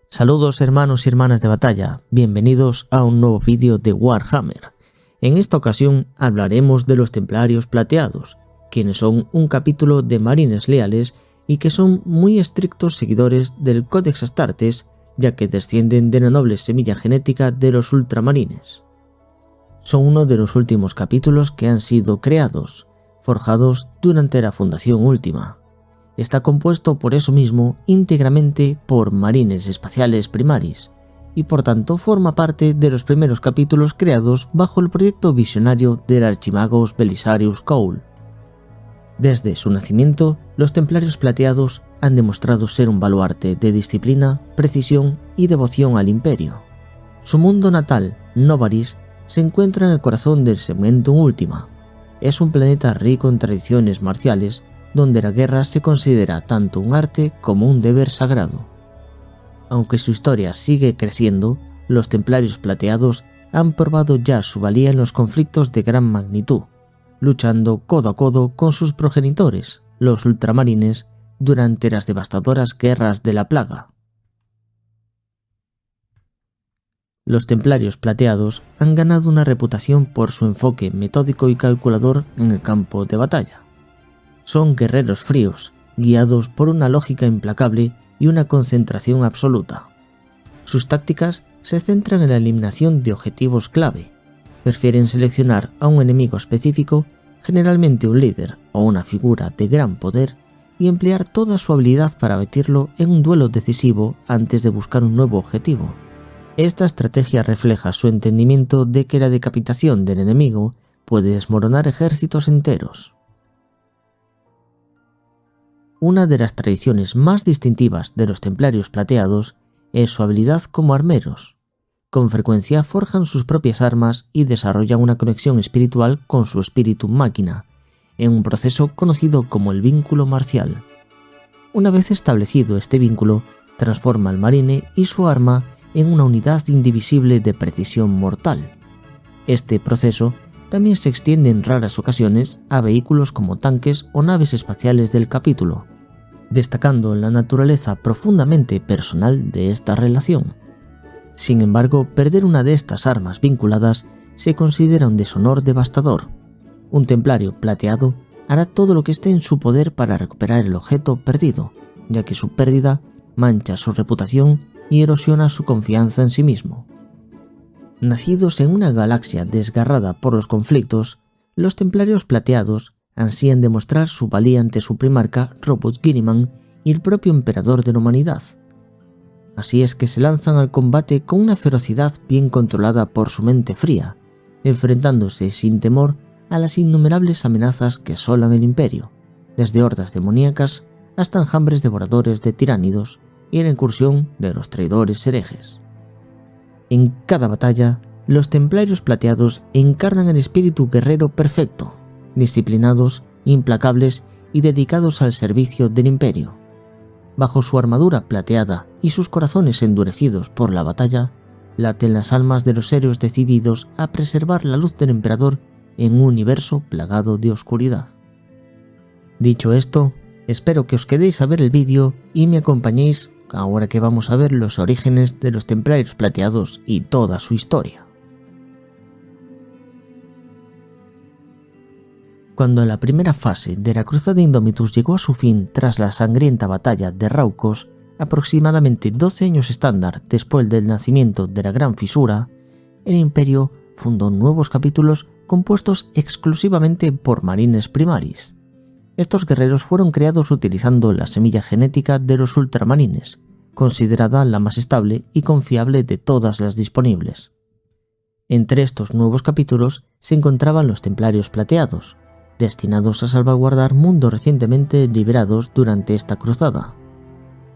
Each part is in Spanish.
Saludos hermanos y hermanas de batalla, bienvenidos a un nuevo vídeo de Warhammer. En esta ocasión hablaremos de los Templarios Plateados, quienes son un capítulo de marines leales y que son muy estrictos seguidores del Codex Astartes, ya que descienden de la noble semilla genética de los ultramarines. Son uno de los últimos capítulos que han sido creados, forjados durante la Fundación Última. Está compuesto por eso mismo íntegramente por marines espaciales primaris, y por tanto forma parte de los primeros capítulos creados bajo el proyecto visionario del Archimagos Belisarius Cawl. Desde su nacimiento, los Templarios Plateados han demostrado ser un baluarte de disciplina, precisión y devoción al Imperio. Su mundo natal, Novaris, se encuentra en el corazón del Segmentum Ultima. Es un planeta rico en tradiciones marciales, donde la guerra se considera tanto un arte como un deber sagrado. Aunque su historia sigue creciendo, los Templarios Plateados han probado ya su valía en los conflictos de gran magnitud, luchando codo a codo con sus progenitores, los ultramarines, durante las devastadoras guerras de la plaga. Los Templarios Plateados han ganado una reputación por su enfoque metódico y calculador en el campo de batalla. Son guerreros fríos, guiados por una lógica implacable y una concentración absoluta. Sus tácticas se centran en la eliminación de objetivos clave. Prefieren seleccionar a un enemigo específico, generalmente un líder o una figura de gran poder, y emplear toda su habilidad para batirlo en un duelo decisivo antes de buscar un nuevo objetivo. Esta estrategia refleja su entendimiento de que la decapitación del enemigo puede desmoronar ejércitos enteros. Una de las tradiciones más distintivas de los Templarios Plateados es su habilidad como armeros. Con frecuencia forjan sus propias armas y desarrollan una conexión espiritual con su espíritu máquina, en un proceso conocido como el vínculo marcial. Una vez establecido este vínculo, transforma al marine y su arma en una unidad indivisible de precisión mortal. Este proceso también se extiende en raras ocasiones a vehículos como tanques o naves espaciales del capítulo, destacando la naturaleza profundamente personal de esta relación. Sin embargo, perder una de estas armas vinculadas se considera un deshonor devastador. Un templario plateado hará todo lo que esté en su poder para recuperar el objeto perdido, ya que su pérdida mancha su reputación y erosiona su confianza en sí mismo. Nacidos en una galaxia desgarrada por los conflictos, los Templarios Plateados ansían demostrar su valía ante su primarca Robot Guilliman y el propio emperador de la humanidad. Así es que se lanzan al combate con una ferocidad bien controlada por su mente fría, enfrentándose sin temor a las innumerables amenazas que asolan el Imperio, desde hordas demoníacas hasta enjambres devoradores de tiránidos y la incursión de los traidores herejes. En cada batalla, los Templarios Plateados encarnan el espíritu guerrero perfecto, disciplinados, implacables y dedicados al servicio del Imperio. Bajo su armadura plateada y sus corazones endurecidos por la batalla, laten las almas de los héroes decididos a preservar la luz del Emperador en un universo plagado de oscuridad. Dicho esto, espero que os quedéis a ver el vídeo y me acompañéis ahora que vamos a ver los orígenes de los Templarios Plateados y toda su historia. Cuando la primera fase de la Cruzada Indomitus llegó a su fin tras la sangrienta batalla de Raucos, aproximadamente 12 años estándar después del nacimiento de la Gran Fisura, el Imperio fundó nuevos capítulos compuestos exclusivamente por marines primaris. Estos guerreros fueron creados utilizando la semilla genética de los ultramarines, considerada la más estable y confiable de todas las disponibles. Entre estos nuevos capítulos se encontraban los Templarios Plateados, destinados a salvaguardar mundos recientemente liberados durante esta cruzada.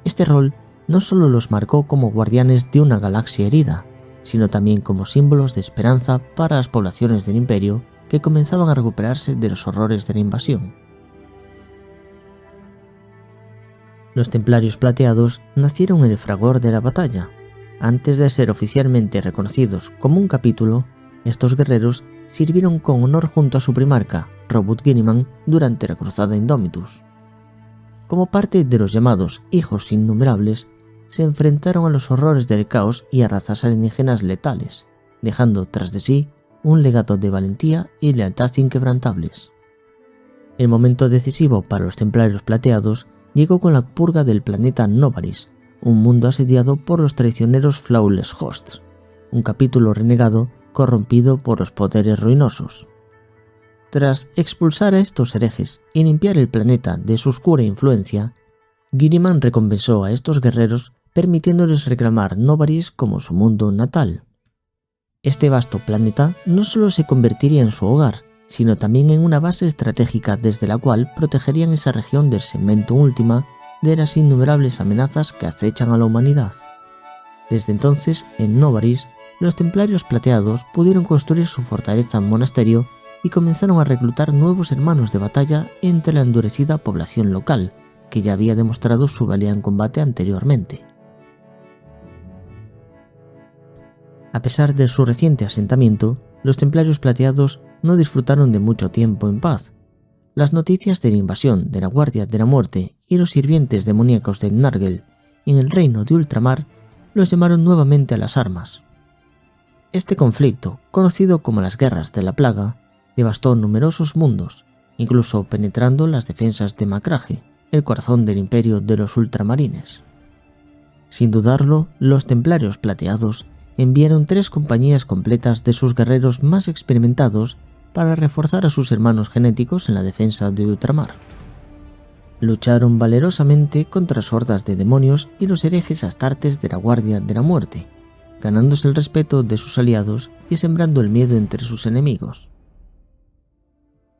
Este rol no solo los marcó como guardianes de una galaxia herida, sino también como símbolos de esperanza para las poblaciones del Imperio que comenzaban a recuperarse de los horrores de la invasión. Los Templarios Plateados nacieron en el fragor de la batalla. Antes de ser oficialmente reconocidos como un capítulo, estos guerreros sirvieron con honor junto a su primarca, Robot Guilliman, durante la Cruzada Indomitus. Como parte de los llamados Hijos Innumerables, se enfrentaron a los horrores del caos y a razas alienígenas letales, dejando tras de sí un legado de valentía y lealtad inquebrantables. El momento decisivo para los Templarios Plateados llegó con la purga del planeta Novaris, un mundo asediado por los traicioneros Flawless Hosts, un capítulo renegado corrompido por los poderes ruinosos. Tras expulsar a estos herejes y limpiar el planeta de su oscura influencia, Guilliman recompensó a estos guerreros permitiéndoles reclamar Novaris como su mundo natal. Este vasto planeta no solo se convertiría en su hogar, sino también en una base estratégica desde la cual protegerían esa región del segmento última de las innumerables amenazas que acechan a la humanidad. Desde entonces, en Novaris, los Templarios Plateados pudieron construir su fortaleza-monasterio y comenzaron a reclutar nuevos hermanos de batalla entre la endurecida población local, que ya había demostrado su valía en combate anteriormente. A pesar de su reciente asentamiento, los Templarios Plateados no disfrutaron de mucho tiempo en paz. Las noticias de la invasión de la Guardia de la Muerte y los sirvientes demoníacos de Nargel en el reino de Ultramar los llamaron nuevamente a las armas. Este conflicto, conocido como las Guerras de la Plaga, devastó numerosos mundos, incluso penetrando las defensas de Macrage, el corazón del imperio de los ultramarines. Sin dudarlo, los Templarios Plateados enviaron 3 compañías completas de sus guerreros más experimentados para reforzar a sus hermanos genéticos en la defensa de Ultramar. Lucharon valerosamente contra las hordas de demonios y los herejes astartes de la Guardia de la Muerte, ganándose el respeto de sus aliados y sembrando el miedo entre sus enemigos.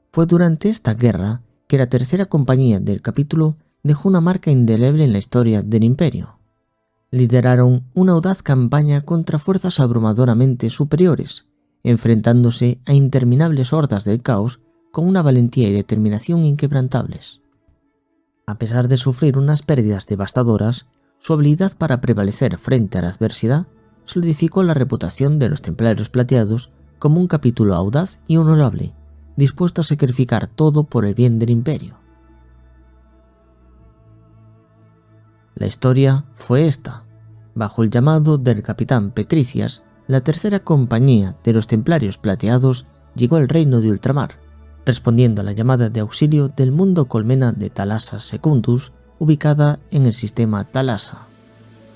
Fue durante esta guerra que la tercera compañía del capítulo dejó una marca indeleble en la historia del imperio. Lideraron una audaz campaña contra fuerzas abrumadoramente superiores, enfrentándose a interminables hordas del caos con una valentía y determinación inquebrantables. A pesar de sufrir unas pérdidas devastadoras, su habilidad para prevalecer frente a la adversidad solidificó la reputación de los Templarios Plateados como un capítulo audaz y honorable, dispuesto a sacrificar todo por el bien del imperio. La historia fue esta. Bajo el llamado del capitán Petricias, la tercera compañía de los Templarios Plateados llegó al reino de Ultramar, respondiendo a la llamada de auxilio del mundo colmena de Thalassa Secundus, ubicada en el sistema Thalassa.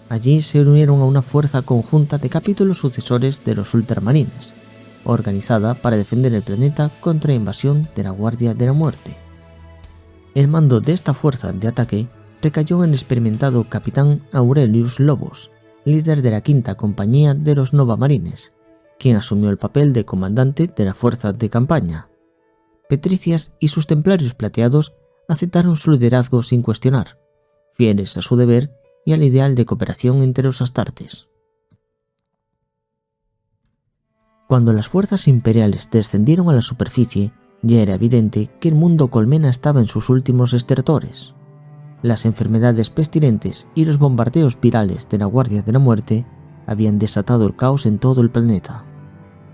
Allí se unieron a una fuerza conjunta de capítulos sucesores de los ultramarines, organizada para defender el planeta contra la invasión de la Guardia de la Muerte. El mando de esta fuerza de ataque recayó en el experimentado capitán Aurelius Lobos, líder de la quinta compañía de los Nova Marines, quien asumió el papel de comandante de la fuerza de campaña. Petricias y sus Templarios Plateados aceptaron su liderazgo sin cuestionar, fieles a su deber y al ideal de cooperación entre los astartes. Cuando las fuerzas imperiales descendieron a la superficie, ya era evidente que el mundo colmena estaba en sus últimos estertores. Las enfermedades pestilentes y los bombardeos virales de la Guardia de la Muerte habían desatado el caos en todo el planeta.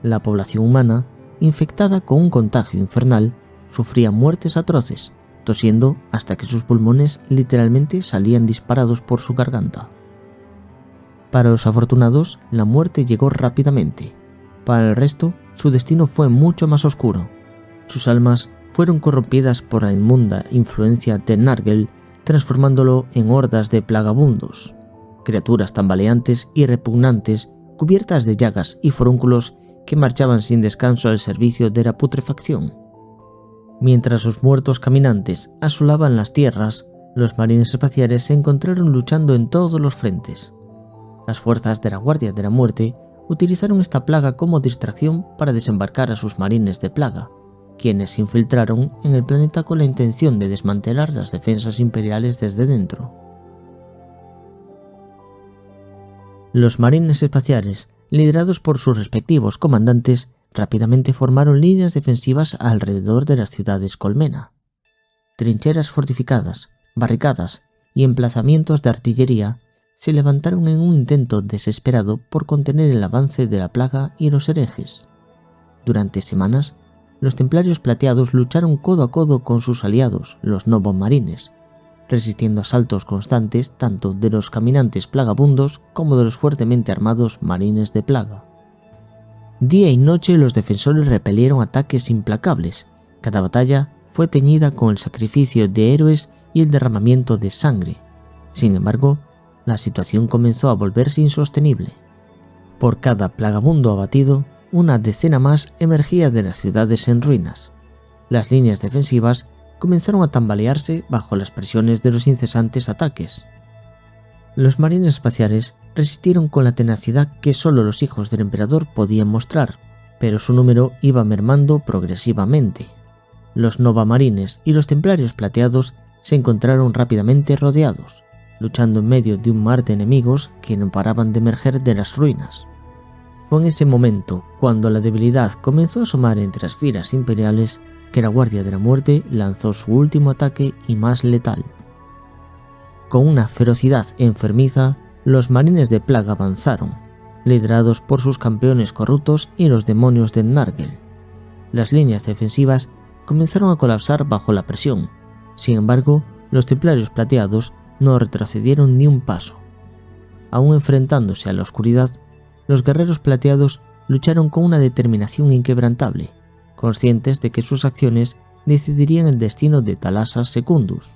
La población humana, infectada con un contagio infernal, sufría muertes atroces, tosiendo hasta que sus pulmones literalmente salían disparados por su garganta. Para los afortunados, la muerte llegó rápidamente. Para el resto, su destino fue mucho más oscuro. Sus almas fueron corrompidas por la inmunda influencia de Nargel, transformándolo en hordas de plagabundos, criaturas tambaleantes y repugnantes, cubiertas de llagas y forúnculos que marchaban sin descanso al servicio de la putrefacción. Mientras sus muertos caminantes asolaban las tierras, los marines espaciales se encontraron luchando en todos los frentes. Las fuerzas de la Guardia de la Muerte utilizaron esta plaga como distracción para desembarcar a sus marines de plaga, quienes se infiltraron en el planeta con la intención de desmantelar las defensas imperiales desde dentro. Los marines espaciales, liderados por sus respectivos comandantes, rápidamente formaron líneas defensivas alrededor de las ciudades colmena. Trincheras fortificadas, barricadas y emplazamientos de artillería se levantaron en un intento desesperado por contener el avance de la plaga y los herejes. Durante semanas, los Templarios Plateados lucharon codo a codo con sus aliados, los Nova Marines, resistiendo asaltos constantes tanto de los caminantes plagabundos como de los fuertemente armados marines de plaga. Día y noche los defensores repelieron ataques implacables. Cada batalla fue teñida con el sacrificio de héroes y el derramamiento de sangre. Sin embargo, la situación comenzó a volverse insostenible. Por cada plagabundo abatido, una decena más emergía de las ciudades en ruinas. Las líneas defensivas comenzaron a tambalearse bajo las presiones de los incesantes ataques. Los marines espaciales resistieron con la tenacidad que solo los hijos del emperador podían mostrar, pero su número iba mermando progresivamente. Los Nova Marines y los Templarios Plateados se encontraron rápidamente rodeados, luchando en medio de un mar de enemigos que no paraban de emerger de las ruinas. Fue en ese momento, cuando la debilidad comenzó a asomar entre las filas imperiales, que la Guardia de la Muerte lanzó su último ataque y más letal. Con una ferocidad enfermiza, los marines de plaga avanzaron, liderados por sus campeones corruptos y los demonios de Nargel. Las líneas defensivas comenzaron a colapsar bajo la presión. Sin embargo, los Templarios Plateados no retrocedieron ni un paso. Aún enfrentándose a la oscuridad, los guerreros plateados lucharon con una determinación inquebrantable, conscientes de que sus acciones decidirían el destino de Thalassa Secundus.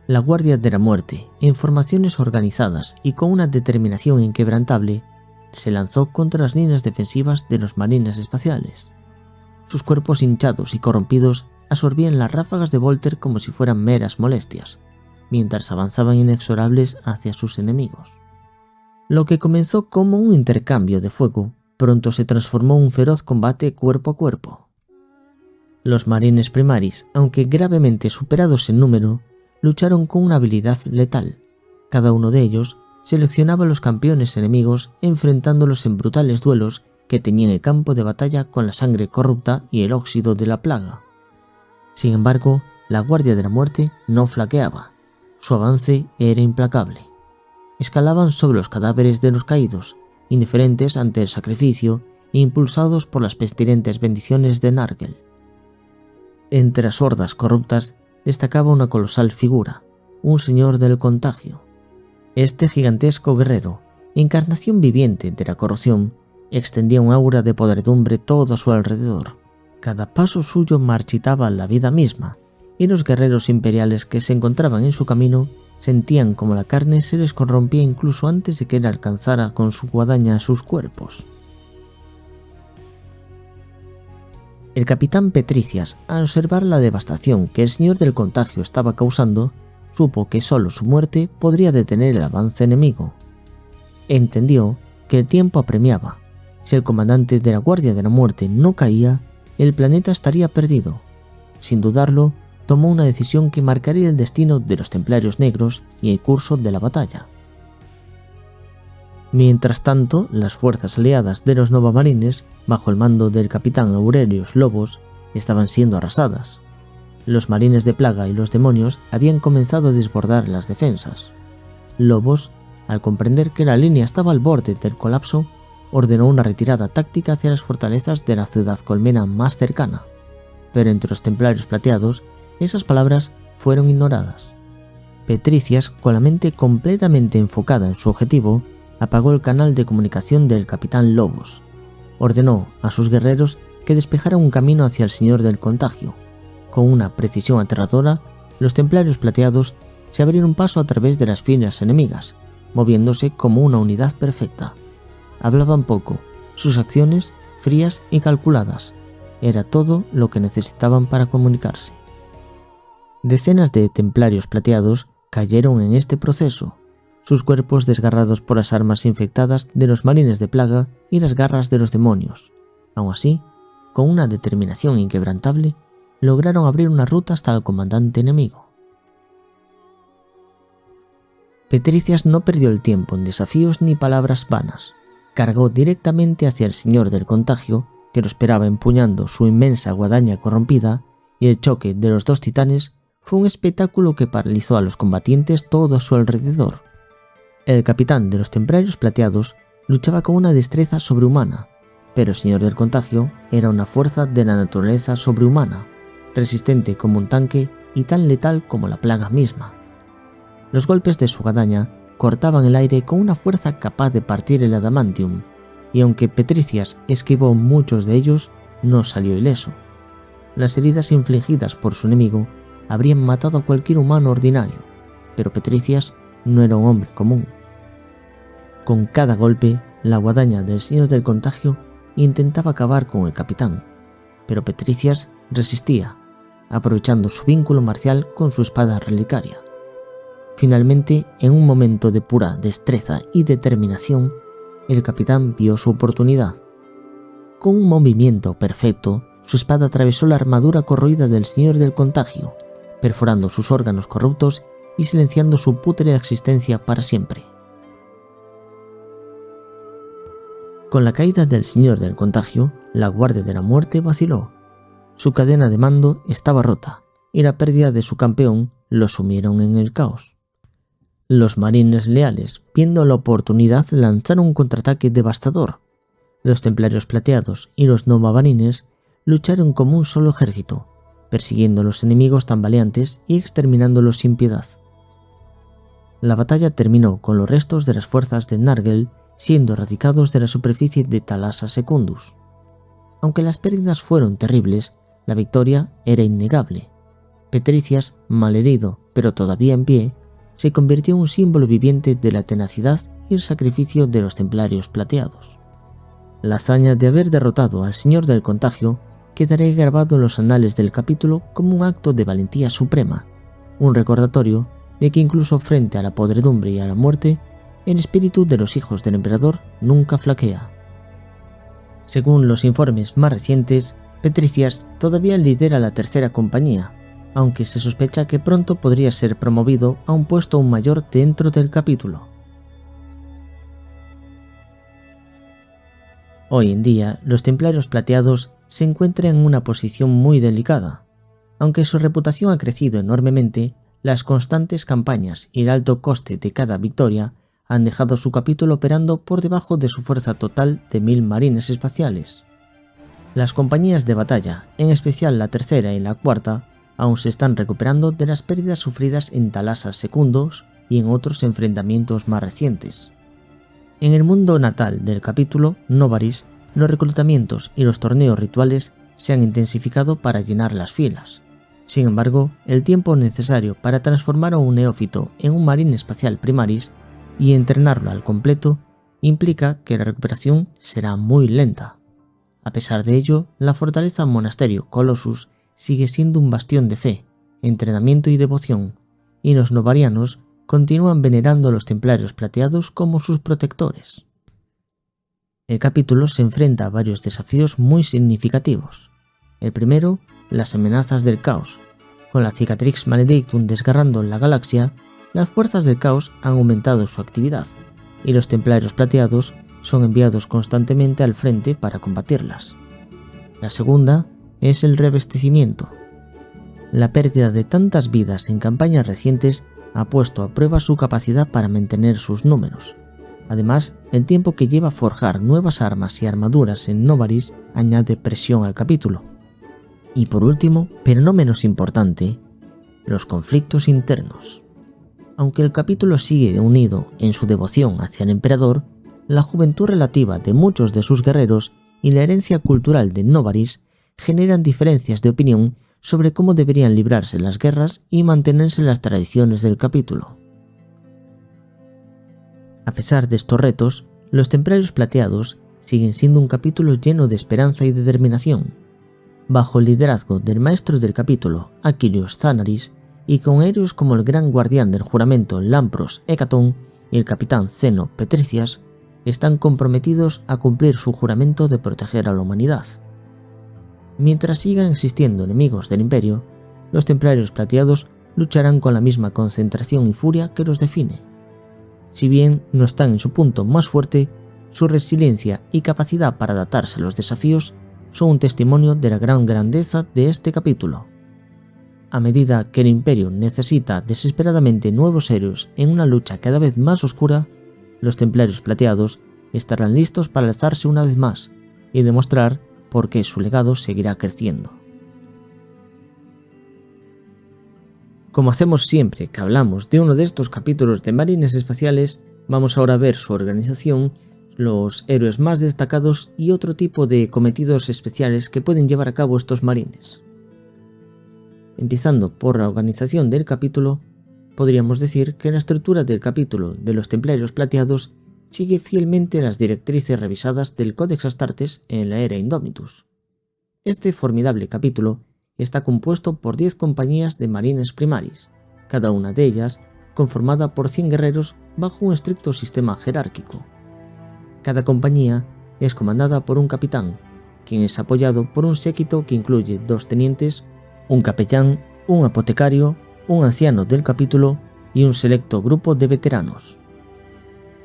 La Guardia de la Muerte, en formaciones organizadas y con una determinación inquebrantable, se lanzó contra las líneas defensivas de los marines espaciales. Sus cuerpos hinchados y corrompidos absorbían las ráfagas de Volter como si fueran meras molestias, mientras avanzaban inexorables hacia sus enemigos. Lo que comenzó como un intercambio de fuego, pronto se transformó en un feroz combate cuerpo a cuerpo. Los marines primaris, aunque gravemente superados en número, lucharon con una habilidad letal. Cada uno de ellos seleccionaba a los campeones enemigos enfrentándolos en brutales duelos que teñían el campo de batalla con la sangre corrupta y el óxido de la plaga. Sin embargo, la Guardia de la Muerte no flaqueaba. Su avance era implacable. Escalaban sobre los cadáveres de los caídos, indiferentes ante el sacrificio e impulsados por las pestilentes bendiciones de Nargel. Entre las hordas corruptas destacaba una colosal figura, un señor del contagio. Este gigantesco guerrero, encarnación viviente de la corrupción, extendía un aura de podredumbre todo a su alrededor. Cada paso suyo marchitaba la vida misma, y los guerreros imperiales que se encontraban en su camino sentían como la carne se les corrompía incluso antes de que él alcanzara con su guadaña sus cuerpos. El capitán Petricias, al observar la devastación que el señor del contagio estaba causando, supo que solo su muerte podría detener el avance enemigo. Entendió que el tiempo apremiaba. Si el comandante de la Guardia de la Muerte no caía, el planeta estaría perdido. Sin dudarlo, tomó una decisión que marcaría el destino de los Templarios Negros y el curso de la batalla. Mientras tanto, las fuerzas aliadas de los Nova Marines, bajo el mando del capitán Aurelius Lobos, estaban siendo arrasadas. Los marines de plaga y los demonios habían comenzado a desbordar las defensas. Lobos, al comprender que la línea estaba al borde del colapso, ordenó una retirada táctica hacia las fortalezas de la ciudad colmena más cercana, pero entre los Templarios Plateados, esas palabras fueron ignoradas. Petricias, con la mente completamente enfocada en su objetivo, apagó el canal de comunicación del capitán Lobos. Ordenó a sus guerreros que despejaran un camino hacia el señor del contagio. Con una precisión aterradora, los Templarios Plateados se abrieron paso a través de las filas enemigas, moviéndose como una unidad perfecta. Hablaban poco, sus acciones frías y calculadas. Era todo lo que necesitaban para comunicarse. Decenas de Templarios Plateados cayeron en este proceso, sus cuerpos desgarrados por las armas infectadas de los marines de plaga y las garras de los demonios. Aun así, con una determinación inquebrantable, lograron abrir una ruta hasta el comandante enemigo. Petricias no perdió el tiempo en desafíos ni palabras vanas. Cargó directamente hacia el señor del contagio, que lo esperaba empuñando su inmensa guadaña corrompida, y el choque de los dos titanes fue un espectáculo que paralizó a los combatientes todo a su alrededor. El capitán de los Templarios Plateados luchaba con una destreza sobrehumana, pero el señor del contagio era una fuerza de la naturaleza sobrehumana. resistente como un tanque y tan letal como la plaga misma. Los golpes de su guadaña cortaban el aire con una fuerza capaz de partir el adamantium, y aunque Petricias esquivó muchos de ellos, no salió ileso. Las heridas infligidas por su enemigo habrían matado a cualquier humano ordinario, pero Petricias no era un hombre común. Con cada golpe, la guadaña del Señor del Contagio intentaba acabar con el capitán, pero Petricias resistía, aprovechando su vínculo marcial con su espada relicaria. Finalmente, en un momento de pura destreza y determinación, el capitán vio su oportunidad. Con un movimiento perfecto, su espada atravesó la armadura corroída del Señor del Contagio, perforando sus órganos corruptos y silenciando su pútrida existencia para siempre. Con la caída del Señor del Contagio, la Guardia de la Muerte vaciló. Su cadena de mando estaba rota, y la pérdida de su campeón lo sumieron en el caos. Los marines leales, viendo la oportunidad, lanzaron un contraataque devastador. Los templarios plateados y los nomavarines lucharon como un solo ejército, persiguiendo a los enemigos tambaleantes y exterminándolos sin piedad. La batalla terminó con los restos de las fuerzas de Nargel siendo erradicados de la superficie de Thalassa Secundus. Aunque las pérdidas fueron terribles, la victoria era innegable. Petricias, malherido pero todavía en pie, se convirtió en un símbolo viviente de la tenacidad y el sacrificio de los templarios plateados. La hazaña de haber derrotado al Señor del Contagio quedará grabado en los anales del capítulo como un acto de valentía suprema, un recordatorio de que incluso frente a la podredumbre y a la muerte, el espíritu de los hijos del emperador nunca flaquea. Según los informes más recientes, Petricias todavía lidera la tercera compañía, aunque se sospecha que pronto podría ser promovido a un puesto aún mayor dentro del capítulo. Hoy en día, los templarios plateados se encuentran en una posición muy delicada. Aunque su reputación ha crecido enormemente, las constantes campañas y el alto coste de cada victoria han dejado su capítulo operando por debajo de su fuerza total de 1000 marines espaciales. Las compañías de batalla, en especial la tercera y la cuarta, aún se están recuperando de las pérdidas sufridas en Thalassa Secundus y en otros enfrentamientos más recientes. En el mundo natal del capítulo, Novaris, los reclutamientos y los torneos rituales se han intensificado para llenar las filas. Sin embargo, el tiempo necesario para transformar a un neófito en un marín espacial primaris y entrenarlo al completo implica que la recuperación será muy lenta. A pesar de ello, la fortaleza Monasterio Colossus sigue siendo un bastión de fe, entrenamiento y devoción, y los novarianos continúan venerando a los templarios plateados como sus protectores. El capítulo se enfrenta a varios desafíos muy significativos. El primero, las amenazas del caos. Con la Cicatrix Maledictum desgarrando la galaxia, las fuerzas del caos han aumentado su actividad, y los templarios plateados son enviados constantemente al frente para combatirlas. La segunda es el revestecimiento. La pérdida de tantas vidas en campañas recientes ha puesto a prueba su capacidad para mantener sus números. Además, el tiempo que lleva forjar nuevas armas y armaduras en Novaris añade presión al capítulo. Y por último, pero no menos importante, los conflictos internos. Aunque el capítulo sigue unido en su devoción hacia el emperador, la juventud relativa de muchos de sus guerreros y la herencia cultural de Novaris generan diferencias de opinión sobre cómo deberían librarse las guerras y mantenerse las tradiciones del capítulo. A pesar de estos retos, los templarios plateados siguen siendo un capítulo lleno de esperanza y determinación. Bajo el liderazgo del maestro del capítulo, Aquilios Zanaris, y con héroes como el gran guardián del juramento Lampros Hecatón y el capitán Zeno Petricias, están comprometidos a cumplir su juramento de proteger a la humanidad. Mientras sigan existiendo enemigos del Imperio, los templarios plateados lucharán con la misma concentración y furia que los define. Si bien no están en su punto más fuerte, su resiliencia y capacidad para adaptarse a los desafíos son un testimonio de la gran grandeza de este capítulo. A medida que el Imperio necesita desesperadamente nuevos héroes en una lucha cada vez más oscura, los templarios plateados estarán listos para alzarse una vez más y demostrar por qué su legado seguirá creciendo. Como hacemos siempre que hablamos de uno de estos capítulos de Marines Espaciales, vamos ahora a ver su organización, los héroes más destacados y otro tipo de cometidos especiales que pueden llevar a cabo estos marines. Empezando por la organización del capítulo, podríamos decir que la estructura del capítulo de los Templarios Plateados sigue fielmente las directrices revisadas del Codex Astartes en la era Indomitus. Este formidable capítulo está compuesto por 10 compañías de marines primaris, cada una de ellas conformada por 100 guerreros bajo un estricto sistema jerárquico. Cada compañía es comandada por un capitán, quien es apoyado por un séquito que incluye 2 tenientes, un capellán, un apotecario, un anciano del capítulo y un selecto grupo de veteranos.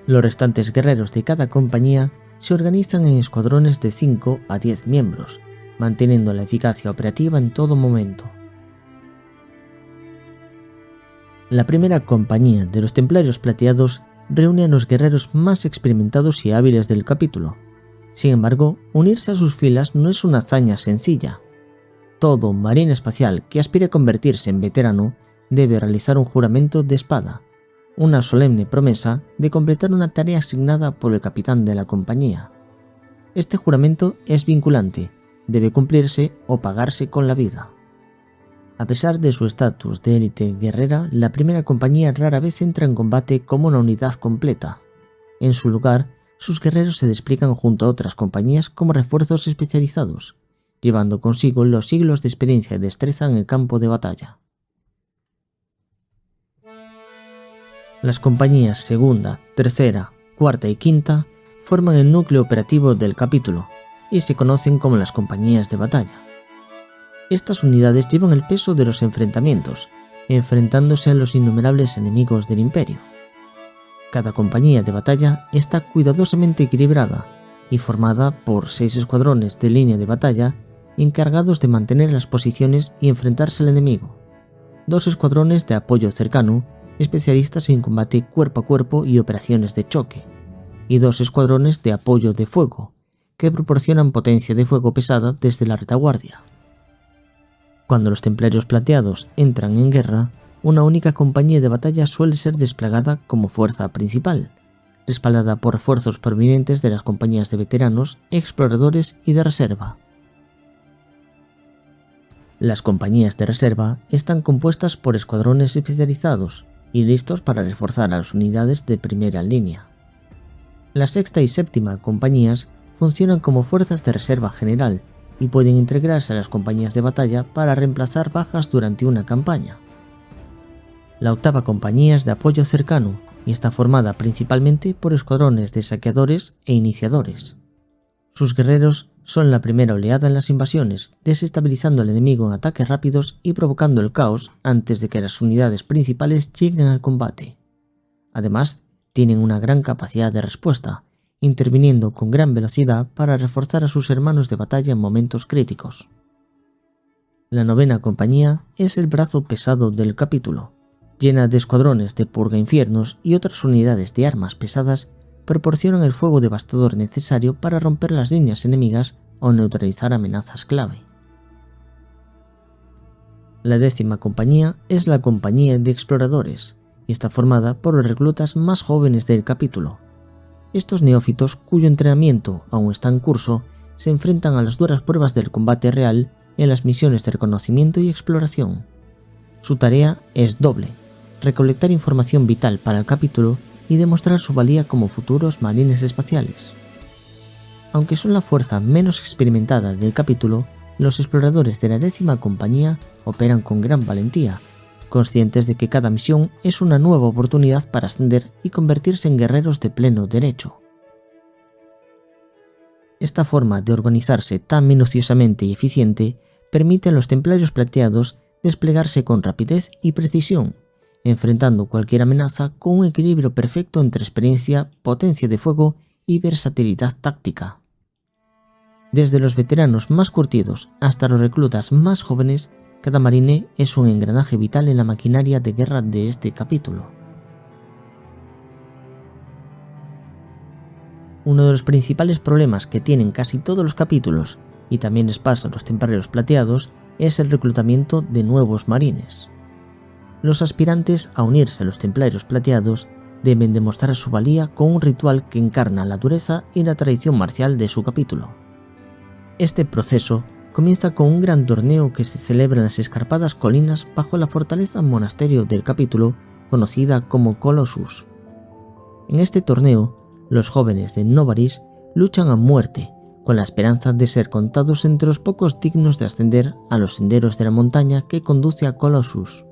Los restantes guerreros de cada compañía se organizan en escuadrones de 5 a 10 miembros, manteniendo la eficacia operativa en todo momento. La primera compañía de los Templarios Plateados reúne a los guerreros más experimentados y hábiles del capítulo. Sin embargo, unirse a sus filas no es una hazaña sencilla. Todo marine espacial que aspire a convertirse en veterano debe realizar un juramento de espada, una solemne promesa de completar una tarea asignada por el capitán de la compañía. Este juramento es vinculante, debe cumplirse o pagarse con la vida. A pesar de su estatus de élite guerrera, la primera compañía rara vez entra en combate como una unidad completa. En su lugar, sus guerreros se despliegan junto a otras compañías como refuerzos especializados, llevando consigo los siglos de experiencia y destreza en el campo de batalla. Las compañías segunda, tercera, cuarta y quinta forman el núcleo operativo del capítulo y se conocen como las compañías de batalla. Estas unidades llevan el peso de los enfrentamientos, enfrentándose a los innumerables enemigos del imperio. Cada compañía de batalla está cuidadosamente equilibrada y formada por 6 escuadrones de línea de batalla encargados de mantener las posiciones y enfrentarse al enemigo, 2 escuadrones de apoyo cercano, especialistas en combate cuerpo a cuerpo y operaciones de choque, y 2 escuadrones de apoyo de fuego, que proporcionan potencia de fuego pesada desde la retaguardia. Cuando los Templarios Plateados entran en guerra, una única compañía de batalla suele ser desplegada como fuerza principal, respaldada por refuerzos provenientes de las compañías de veteranos, exploradores y de reserva. Las compañías de reserva están compuestas por escuadrones especializados y listos para reforzar a las unidades de primera línea. La sexta y séptima compañías funcionan como fuerzas de reserva general y pueden integrarse a las compañías de batalla para reemplazar bajas durante una campaña. La octava compañía es de apoyo cercano y está formada principalmente por escuadrones de saqueadores e iniciadores. Sus guerreros son la primera oleada en las invasiones, desestabilizando al enemigo en ataques rápidos y provocando el caos antes de que las unidades principales lleguen al combate. Además, tienen una gran capacidad de respuesta, interviniendo con gran velocidad para reforzar a sus hermanos de batalla en momentos críticos. La novena compañía es el brazo pesado del capítulo, llena de escuadrones de purga-infiernos y otras unidades de armas pesadas proporcionan el fuego devastador necesario para romper las líneas enemigas o neutralizar amenazas clave. La 10ª compañía es la compañía de exploradores y está formada por los reclutas más jóvenes del capítulo. Estos neófitos, cuyo entrenamiento aún está en curso, se enfrentan a las duras pruebas del combate real en las misiones de reconocimiento y exploración. Su tarea es doble: recolectar información vital para el capítulo y demostrar su valía como futuros marines espaciales. Aunque son la fuerza menos experimentada del capítulo, los exploradores de la 10ª compañía operan con gran valentía, conscientes de que cada misión es una nueva oportunidad para ascender y convertirse en guerreros de pleno derecho. Esta forma de organizarse tan minuciosamente y eficiente permite a los Templarios Plateados desplegarse con rapidez y precisión, enfrentando cualquier amenaza con un equilibrio perfecto entre experiencia, potencia de fuego y versatilidad táctica. Desde los veteranos más curtidos hasta los reclutas más jóvenes, cada marine es un engranaje vital en la maquinaria de guerra de este capítulo. Uno de los principales problemas que tienen casi todos los capítulos, y también les pasa a los Templarios Plateados, es el reclutamiento de nuevos marines. los aspirantes a unirse a los Templarios Plateados deben demostrar su valía con un ritual que encarna la dureza y la tradición marcial de su capítulo. Este proceso comienza con un gran torneo que se celebra en las escarpadas colinas bajo la fortaleza monasterio del capítulo, conocida como Colossus. En este torneo, los jóvenes de Novaris luchan a muerte, con la esperanza de ser contados entre los pocos dignos de ascender a los senderos de la montaña que conduce a Colossus.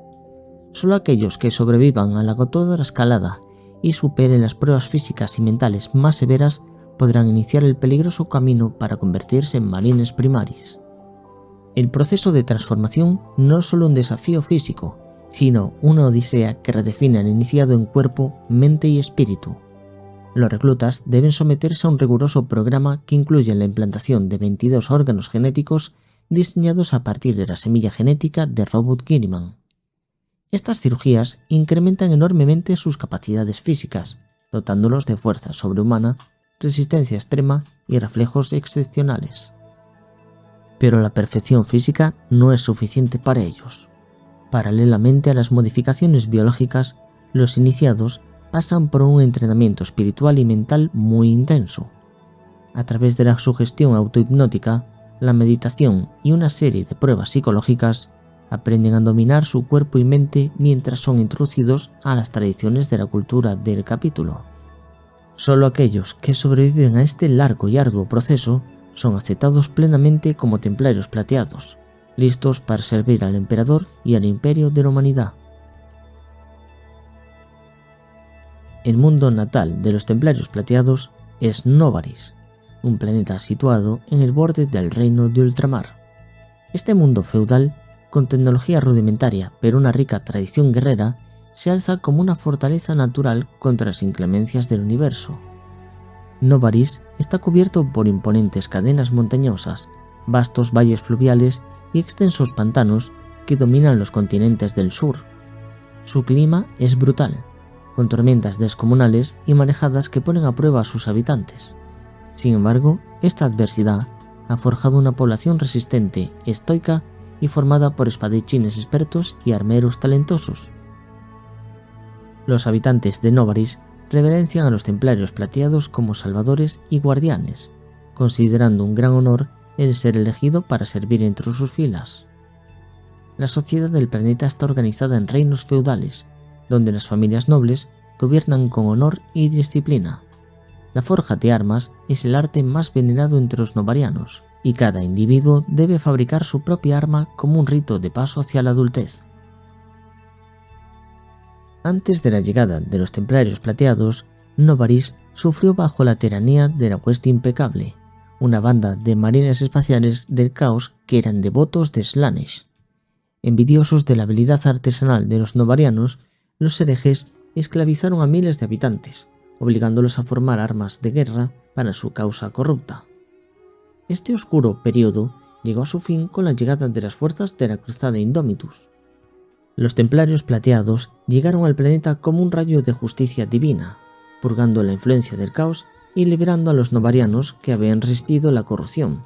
Solo aquellos que sobrevivan a la agotadora escalada y superen las pruebas físicas y mentales más severas podrán iniciar el peligroso camino para convertirse en marines primaris. El proceso de transformación no es solo un desafío físico, sino una odisea que redefine al iniciado en cuerpo, mente y espíritu. Los reclutas deben someterse a un riguroso programa que incluye la implantación de 22 órganos genéticos diseñados a partir de la semilla genética de Robot Guilliman. Estas cirugías incrementan enormemente sus capacidades físicas, dotándolos de fuerza sobrehumana, resistencia extrema y reflejos excepcionales. Pero la perfección física no es suficiente para ellos. Paralelamente a las modificaciones biológicas, los iniciados pasan por un entrenamiento espiritual y mental muy intenso. A través de la sugestión autohipnótica, la meditación y una serie de pruebas psicológicas, aprenden a dominar su cuerpo y mente mientras son introducidos a las tradiciones de la cultura del capítulo. Solo aquellos que sobreviven a este largo y arduo proceso son aceptados plenamente como Templarios Plateados, listos para servir al emperador y al imperio de la humanidad. El mundo natal de los Templarios Plateados es Novaris, un planeta situado en el borde del reino de ultramar. Este mundo feudal, con tecnología rudimentaria pero una rica tradición guerrera, se alza como una fortaleza natural contra las inclemencias del universo. Novaris está cubierto por imponentes cadenas montañosas, vastos valles fluviales y extensos pantanos que dominan los continentes del sur. Su clima es brutal, con tormentas descomunales y marejadas que ponen a prueba a sus habitantes. Sin embargo, esta adversidad ha forjado una población resistente, estoica y formada por espadachines expertos y armeros talentosos. Los habitantes de Novaris reverencian a los Templarios Plateados como salvadores y guardianes, considerando un gran honor el ser elegido para servir entre sus filas. La sociedad del planeta está organizada en reinos feudales, donde las familias nobles gobiernan con honor y disciplina. La forja de armas es el arte más venerado entre los novarianos, y cada individuo debe fabricar su propia arma como un rito de paso hacia la adultez. Antes de la llegada de los Templarios Plateados, Novaris sufrió bajo la tiranía de la Hueste Impecable, una banda de marines espaciales del caos que eran devotos de Slaanesh. Envidiosos de la habilidad artesanal de los novarianos, los herejes esclavizaron a miles de habitantes, obligándolos a formar armas de guerra para su causa corrupta. Este oscuro periodo llegó a su fin con la llegada de las fuerzas de la Cruzada Indomitus. Los Templarios Plateados llegaron al planeta como un rayo de justicia divina, purgando la influencia del caos y liberando a los novarianos que habían resistido la corrupción.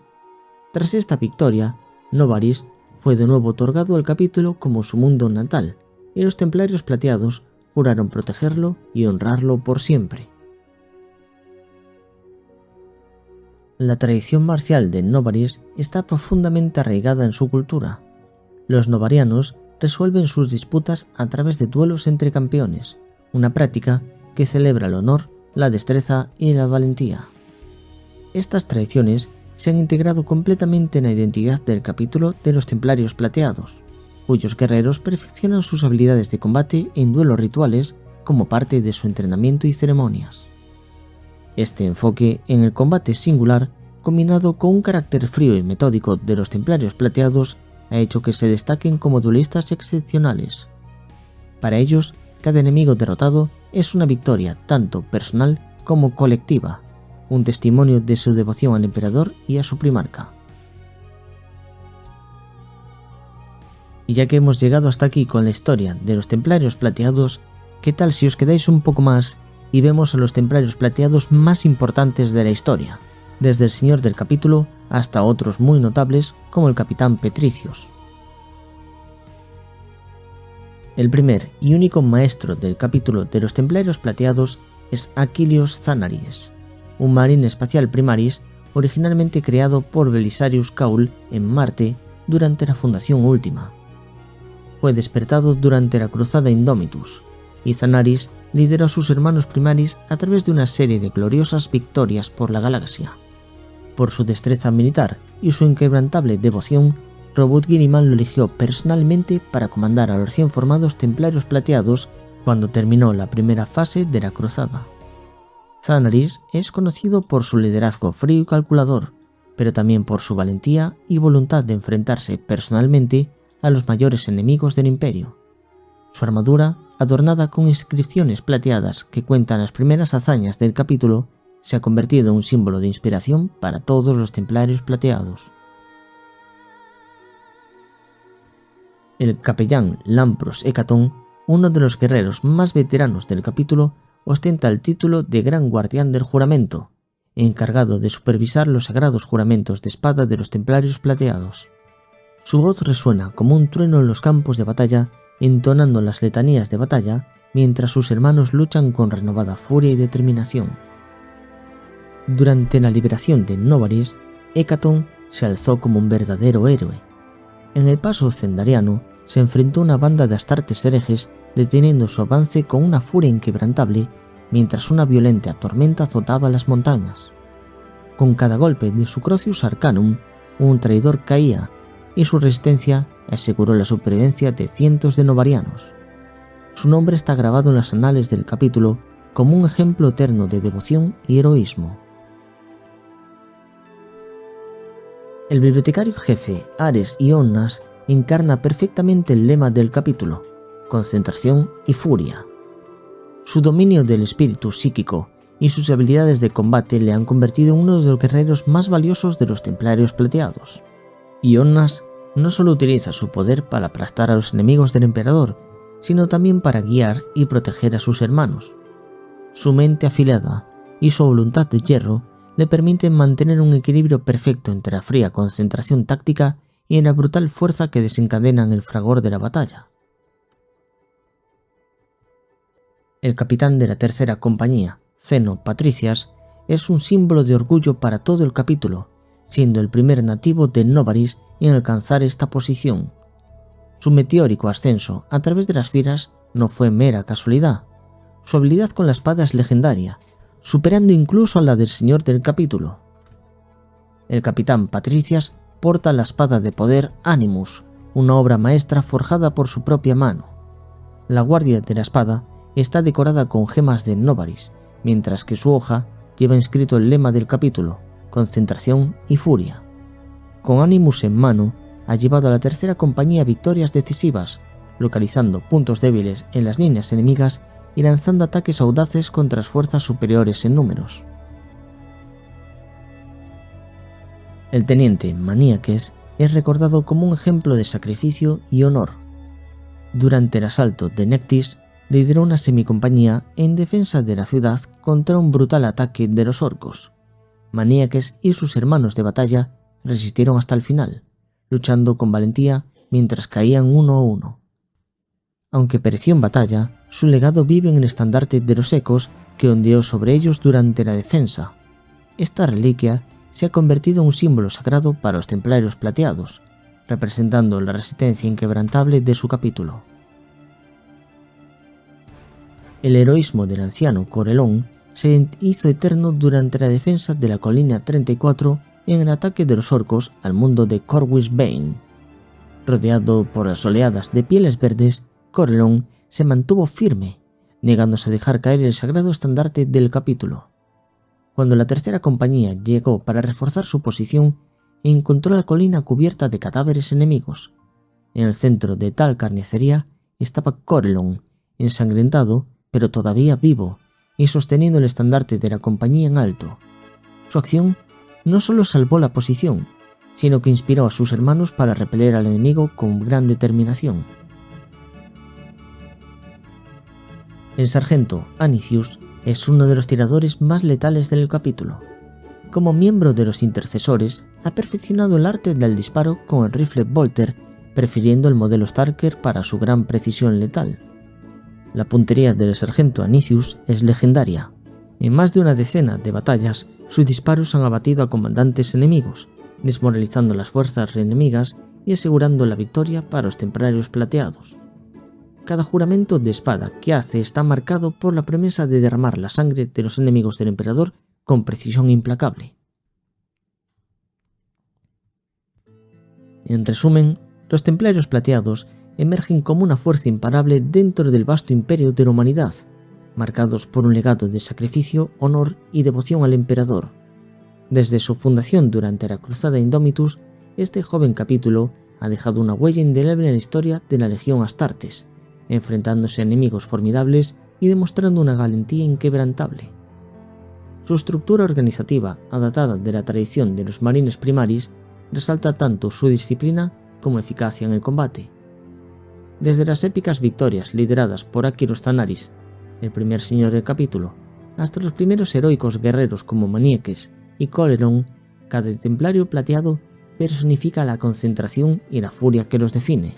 Tras esta victoria, Novaris fue de nuevo otorgado al capítulo como su mundo natal, y los Templarios Plateados juraron protegerlo y honrarlo por siempre. La tradición marcial de Novaris está profundamente arraigada en su cultura. Los novarianos resuelven sus disputas a través de duelos entre campeones, una práctica que celebra el honor, la destreza y la valentía. Estas tradiciones se han integrado completamente en la identidad del capítulo de los Templarios Plateados, cuyos guerreros perfeccionan sus habilidades de combate en duelos rituales como parte de su entrenamiento y ceremonias. Este enfoque en el combate singular, combinado con un carácter frío y metódico de los Templarios Plateados, ha hecho que se destaquen como duelistas excepcionales. Para ellos, cada enemigo derrotado es una victoria tanto personal como colectiva, un testimonio de su devoción al emperador y a su primarca. Y ya que hemos llegado hasta aquí con la historia de los Templarios Plateados, ¿qué tal si os quedáis un poco más y vemos a los Templarios Plateados más importantes de la historia, desde el señor del capítulo hasta otros muy notables como el Capitán Petricios? El primer y único maestro del capítulo de los Templarios Plateados es Aquilios Zanaris, un marine espacial primaris originalmente creado por Belisarius Caul en Marte durante la Fundación Última. Fue despertado durante la Cruzada Indomitus, y Zanaris lideró a sus hermanos primaris a través de una serie de gloriosas victorias por la galaxia. Por su destreza militar y su inquebrantable devoción, Robot Guilliman lo eligió personalmente para comandar a los recién formados Templarios Plateados cuando terminó la primera fase de la Cruzada. Zanaris es conocido por su liderazgo frío y calculador, pero también por su valentía y voluntad de enfrentarse personalmente a los mayores enemigos del Imperio. Su armadura, adornada con inscripciones plateadas que cuentan las primeras hazañas del capítulo, se ha convertido en un símbolo de inspiración para todos los Templarios Plateados. El capellán Lampros Hecaton, uno de los guerreros más veteranos del capítulo, ostenta el título de Gran Guardián del Juramento, encargado de supervisar los sagrados juramentos de espada de los Templarios Plateados. Su voz resuena como un trueno en los campos de batalla, entonando las letanías de batalla, mientras sus hermanos luchan con renovada furia y determinación. Durante la liberación de Novaris, Hecaton se alzó como un verdadero héroe. En el paso zendariano se enfrentó a una banda de astartes herejes, deteniendo su avance con una furia inquebrantable, mientras una violenta tormenta azotaba las montañas. Con cada golpe de su Crucius Arcanum, un traidor caía, y su resistencia aseguró la supervivencia de cientos de novarianos. Su nombre está grabado en las anales del capítulo como un ejemplo eterno de devoción y heroísmo. El bibliotecario jefe Ares Ionnas encarna perfectamente el lema del capítulo: concentración y furia. Su dominio del espíritu psíquico y sus habilidades de combate le han convertido en uno de los guerreros más valiosos de los Templarios Plateados. Ionnas no solo utiliza su poder para aplastar a los enemigos del emperador, sino también para guiar y proteger a sus hermanos. Su mente afilada y su voluntad de hierro le permiten mantener un equilibrio perfecto entre la fría concentración táctica y la brutal fuerza que desencadenan el fragor de la batalla. El capitán de la tercera compañía, Zeno Patricias, es un símbolo de orgullo para todo el capítulo, siendo el primer nativo de Novaris en alcanzar esta posición. Su meteórico ascenso a través de las filas no fue mera casualidad. Su habilidad con la espada es legendaria, superando incluso a la del señor del capítulo. El capitán Patricias porta la espada de poder Animus, una obra maestra forjada por su propia mano. La guardia de la espada está decorada con gemas de Novaris, mientras que su hoja lleva inscrito el lema del capítulo: concentración y furia. Con Animus en mano, ha llevado a la tercera compañía victorias decisivas, localizando puntos débiles en las líneas enemigas y lanzando ataques audaces contra las fuerzas superiores en números. El teniente Maniaques es recordado como un ejemplo de sacrificio y honor. Durante el asalto de Nectis, lideró una semicompañía en defensa de la ciudad contra un brutal ataque de los orcos. Maniaques y sus hermanos de batalla resistieron hasta el final, luchando con valentía mientras caían uno a uno. Aunque pereció en batalla, su legado vive en el estandarte de los ecos que ondeó sobre ellos durante la defensa. Esta reliquia se ha convertido en un símbolo sagrado para los Templarios Plateados, representando la resistencia inquebrantable de su capítulo. El heroísmo del anciano Corellón se hizo eterno durante la defensa de la colina 34 en el ataque de los orcos al mundo de Corwys Bane. Rodeado por las oleadas de pieles verdes, Corellón se mantuvo firme, negándose a dejar caer el sagrado estandarte del capítulo. Cuando la tercera compañía llegó para reforzar su posición, encontró la colina cubierta de cadáveres enemigos. En el centro de tal carnicería estaba Corellón, ensangrentado pero todavía vivo, y sosteniendo el estandarte de la compañía en alto. Su acción no solo salvó la posición, sino que inspiró a sus hermanos para repeler al enemigo con gran determinación. El sargento Anicius es uno de los tiradores más letales del capítulo. Como miembro de los intercesores, ha perfeccionado el arte del disparo con el rifle Volter, prefiriendo el modelo Starker para su gran precisión letal. La puntería del sargento Anicius es legendaria. En más de una decena de batallas, sus disparos han abatido a comandantes enemigos, desmoralizando las fuerzas enemigas y asegurando la victoria para los templarios plateados. Cada juramento de espada que hace está marcado por la promesa de derramar la sangre de los enemigos del emperador con precisión implacable. En resumen, los templarios plateados emergen como una fuerza imparable dentro del vasto imperio de la humanidad, marcados por un legado de sacrificio, honor y devoción al emperador. Desde su fundación durante la Cruzada Indomitus, este joven capítulo ha dejado una huella indeleble en la historia de la Legión Astartes, enfrentándose a enemigos formidables y demostrando una valentía inquebrantable. Su estructura organizativa, adaptada de la tradición de los marines primaris, resalta tanto su disciplina como eficacia en el combate. Desde las épicas victorias lideradas por Aquilos Thanaris, el primer señor del capítulo, hasta los primeros heroicos guerreros como Manieques y Coleron, cada templario plateado personifica la concentración y la furia que los define.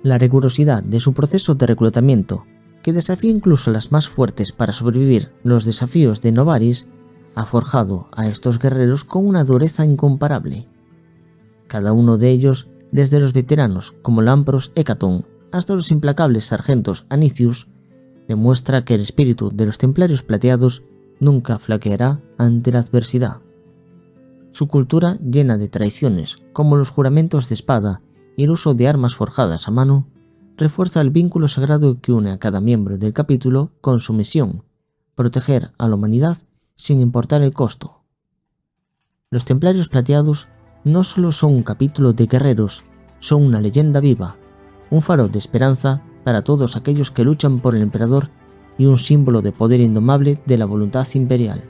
La rigurosidad de su proceso de reclutamiento, que desafía incluso a las más fuertes para sobrevivir los desafíos de Novaris, ha forjado a estos guerreros con una dureza incomparable. Cada uno de ellos, desde los veteranos como Lampros Hecaton hasta los implacables sargentos Anicius, demuestra que el espíritu de los templarios plateados nunca flaqueará ante la adversidad. Su cultura, llena de traiciones como los juramentos de espada y el uso de armas forjadas a mano, refuerza el vínculo sagrado que une a cada miembro del capítulo con su misión: proteger a la humanidad sin importar el costo. Los templarios plateados no solo son un capítulo de guerreros, son una leyenda viva, un faro de esperanza para todos aquellos que luchan por el emperador y un símbolo de poder indomable de la voluntad imperial.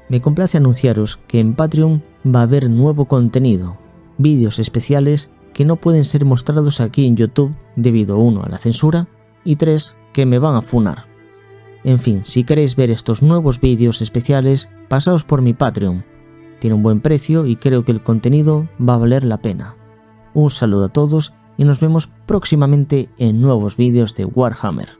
Me complace anunciaros que en Patreon va a haber nuevo contenido, vídeos especiales que no pueden ser mostrados aquí en YouTube debido 1 a la censura y 3 que me van a funar. En fin, si queréis ver estos nuevos vídeos especiales, pasaos por mi Patreon. Tiene un buen precio y creo que el contenido va a valer la pena. Un saludo a todos y nos vemos próximamente en nuevos vídeos de Warhammer.